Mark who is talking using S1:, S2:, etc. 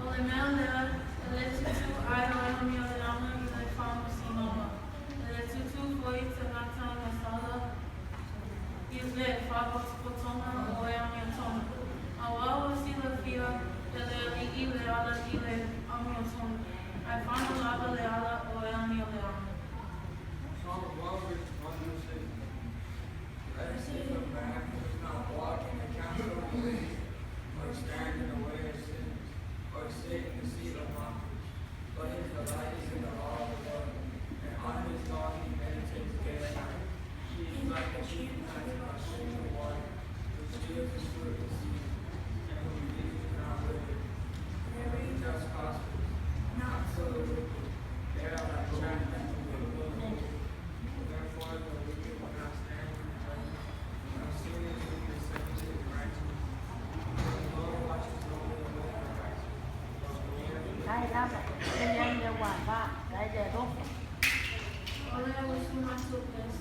S1: Ole mele, ele tutu ayo elo mi ole lama ile famo sinoma. Ele tutu foi te gata na sala. Ile fabo spotoma o e ami atoma. Awa sila fia ele ali ile ala ile ami atoma. Ai famo lava le ala o e ami ole lama.
S2: Psalm of love is 106. Blessed is the man who does not walk in the counsel of the wicked, or stand in the way of sinners, or sit in the seat of mockers. But his delight is in the law of the Lord, and on his law he meditates day and night. He is like a tree planted by streams of water, which yields his fruit in season, and whose leaves do not wither. Every just prospers, not so the wicked. They are like chaff that the wind blows. Therefore the wicked will not stand in the judgment, nor sinners will be accepted in righteousness. The Lord watches over the way of the righteous, but the way of the wicked.
S3: ใช่แล้วเป็นยังเดียวหวานว่าได้เจอลูก
S1: Ole usu masuk des.